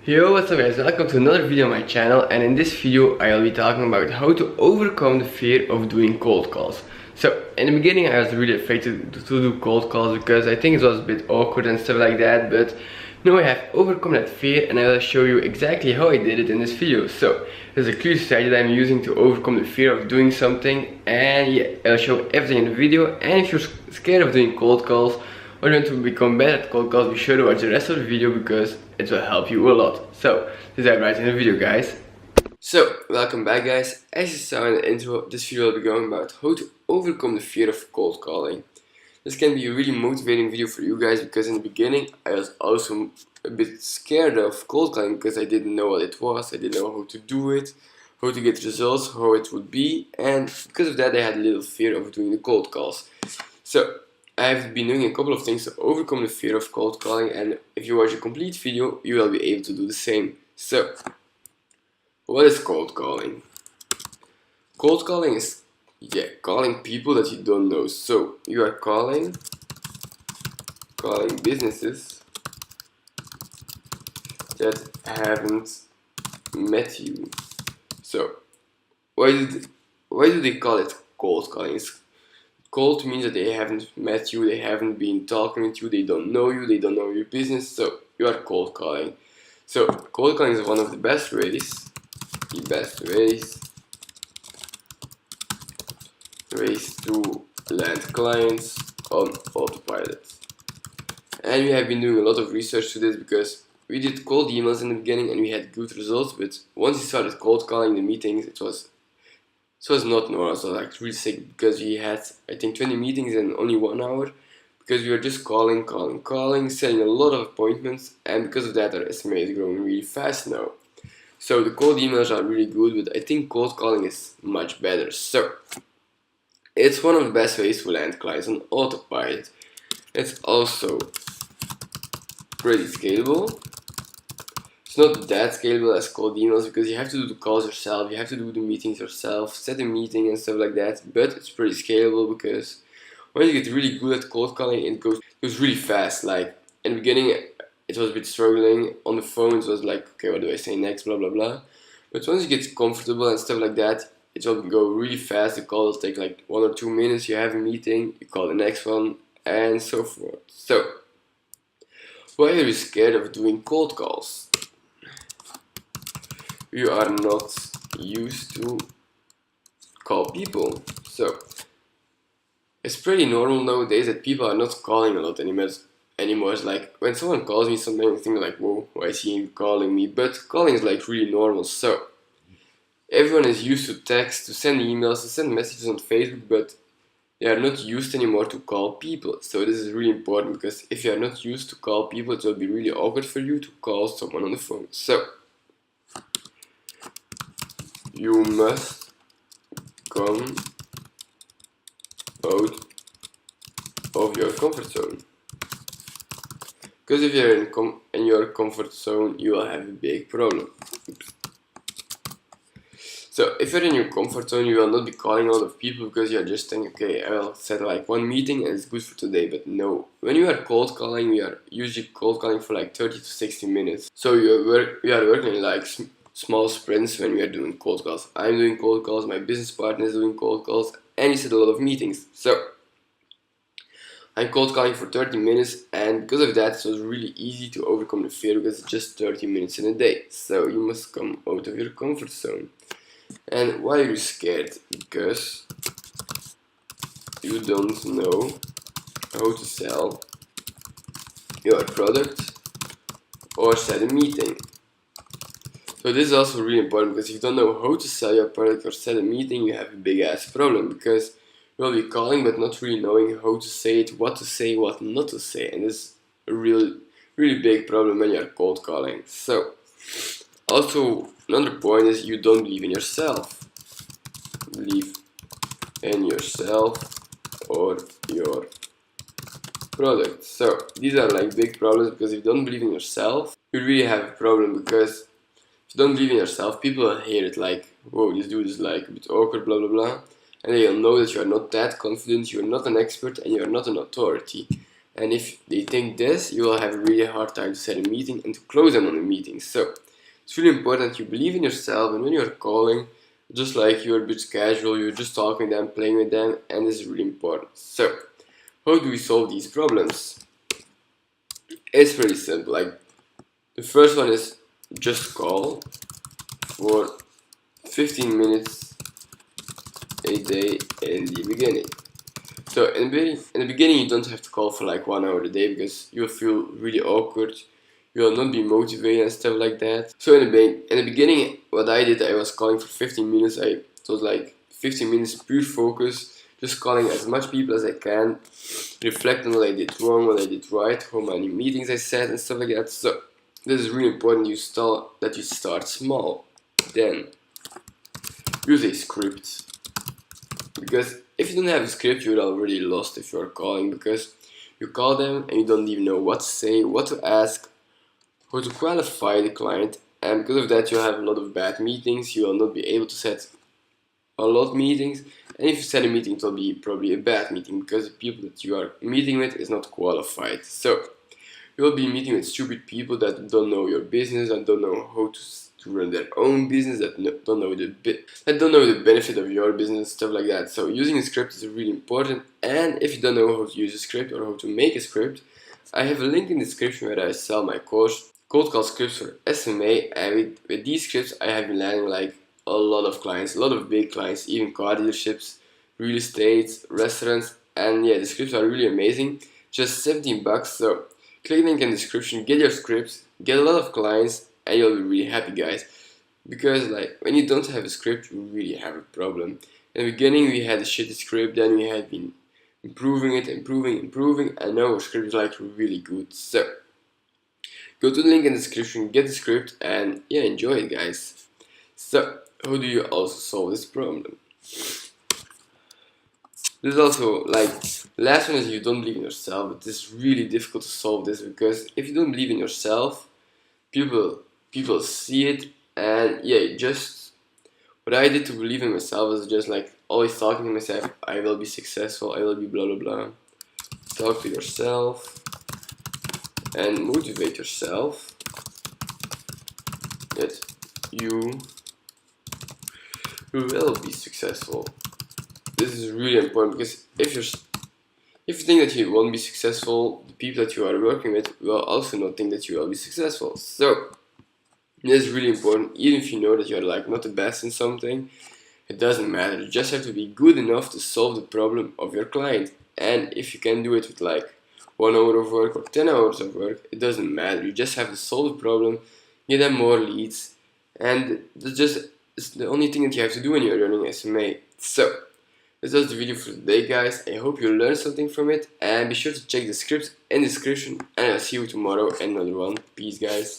Yo, what's up guys, welcome to another video on my channel, and in this video I'll be talking about how to overcome the fear of doing cold calls. So in the beginning I was really afraid to do cold calls because I think it was a bit awkward and stuff like that, but now I have overcome that fear and I will show you exactly how I did it in this video. So there's a clear strategy that I'm using to overcome the fear of doing something, and yeah, I'll show everything in the video. And if you're scared of doing cold calls or you want to become better at cold calls, be sure to watch the rest of the video because it will help you a lot. So let's dive right into the video, guys. So welcome back, guys. As you saw in the intro, this video will be going about how to overcome the fear of cold calling. This can be a really motivating video for you guys because in the beginning I was also a bit scared of cold calling because I didn't know what it was, I didn't know how to do it, how to get results, how it would be, and because of that I had a little fear of doing the cold calls. So I've been doing a couple of things to overcome the fear of cold calling, and if you watch a complete video you will be able to do the same. So what is cold calling? Cold calling is calling people that you don't know. So you are calling businesses that haven't met you. So why do they call it cold calling? Cold means that they haven't met you, they haven't been talking with you, they don't know you, they don't know your business, so you are cold calling. So cold calling is one of the best ways to land clients on autopilot. And we have been doing a lot of research to this because we did cold emails in the beginning and we had good results, but once we started cold calling the meetings, it was not normal. So like really sick because we had I think 20 meetings in only 1 hour because we were just calling, setting a lot of appointments, and because of that our SMA is growing really fast now. So the cold emails are really good, but I think cold calling is much better. So it's one of the best ways to land clients on autopilot. It's also pretty scalable. It's not that scalable as cold emails because you have to do the calls yourself, you have to do the meetings yourself, set a meeting and stuff like that, but it's pretty scalable because when you get really good at cold calling, it goes really fast. Like in the beginning it was a bit struggling, on the phone it was like, okay, what do I say next, blah blah blah, but once you get comfortable and stuff like that, it will go really fast. The call will take like 1 or 2 minutes, you have a meeting, you call the next one, and so forth. So why are you scared of doing cold calls? You are not used to call people. So it's pretty normal nowadays that people are not calling a lot anymore. It's like when someone calls me, sometimes I think like, whoa, why is he calling me? But calling is like really normal. So everyone is used to text, to send emails, to send messages on Facebook, but they are not used anymore to call people. So this is really important because if you are not used to call people, it will be really awkward for you to call someone on the phone. So you must come out of your comfort zone. Because if you're in your comfort zone, you will have a big problem. So if you're in your comfort zone, you will not be calling a lot of people because you're just thinking, okay, I will set like one meeting and it's good for today. But no, when you are cold calling, we are usually cold calling for like 30 to 60 minutes. So we are working in like small sprints when we are doing cold calls. I'm doing cold calls, my business partner is doing cold calls, and we set a lot of meetings. So I'm cold calling for 30 minutes, and because of that it was really easy to overcome the fear because it's just 30 minutes in a day. So you must come out of your comfort zone. And why are you scared? Because you don't know how to sell your product or set a meeting. So this is also really important because if you don't know how to sell your product or set a meeting, you have a big ass problem because you will be calling but not really knowing how to say it, what to say, what not to say, and this is a really big problem when you are cold calling. So also another point is you don't believe in yourself. Believe in yourself or your product. So these are like big problems because if you don't believe in yourself, you really have a problem because if you don't believe in yourself, people will hear it like, whoa, this dude is like a bit awkward, blah blah blah, and they'll know that you are not that confident, you are not an expert, and you are not an authority. And if they think this, you will have a really hard time to set a meeting and to close them on a meeting. So it's really important you believe in yourself, and when you're calling, just like you're a bit casual, you're just talking to them, playing with them, and this is really important. So how do we solve these problems? It's pretty simple. Like, the first one is just call for 15 minutes a day in the beginning. So in the beginning you don't have to call for like 1 hour a day, because you'll feel really awkward, you will not be motivated and stuff like that. So in the beginning, what I did, I was calling for 15 minutes. It was like 15 minutes pure focus, just calling as much people as I can, reflect on what I did wrong, what I did right, how many meetings I set and stuff like that. So this is really important that you start small. Then use a script, because if you don't have a script, you're already lost if you're calling, because you call them and you don't even know what to say, what to ask, how to qualify the client, and because of that you'll have a lot of bad meetings. You will not be able to set a lot of meetings, and if you set a meeting, it will be probably a bad meeting, because the people that you are meeting with is not qualified. So you will be meeting with stupid people that don't know your business, and don't know how to run their own business, that don't know the benefit of your business, stuff like that. So using a script is really important. And if you don't know how to use a script or how to make a script, I have a link in the description where I sell my course, Cold Call Scripts for SMA. And with these scripts I have been landing like a lot of clients, a lot of big clients, even car dealerships, real estate, restaurants, and yeah, the scripts are really amazing. Just 17 bucks. So click the link in the description, get your scripts, get a lot of clients, and you'll be really happy, guys. Because like, when you don't have a script, you really have a problem. In the beginning we had a shitty script, then we had been improving it, improving, and now our script is like really good. So go to the link in the description, get the script, and yeah, enjoy it, guys. So how do you also solve this problem? This is also like, the last one is you don't believe in yourself, but it's really difficult to solve this, because if you don't believe in yourself, people see it. And yeah, just what I did to believe in myself is just like always talking to myself, I will be successful, I will be blah blah blah. Talk to yourself and motivate yourself that you will be successful. This is really important, because if you think that you won't be successful, the people that you are working with will also not think that you will be successful. So this is really important. Even if you know that you're like not the best in something, it doesn't matter. You just have to be good enough to solve the problem of your client. And if you can do it with like 1 hour of work or 10 hours of work, it doesn't matter. You just have to solve the problem, get them more leads, and it's the only thing that you have to do when you're running SMA. So this was the video for today, guys. I hope you learned something from it, and be sure to check the script in the description, and I'll see you tomorrow in another one. Peace, guys.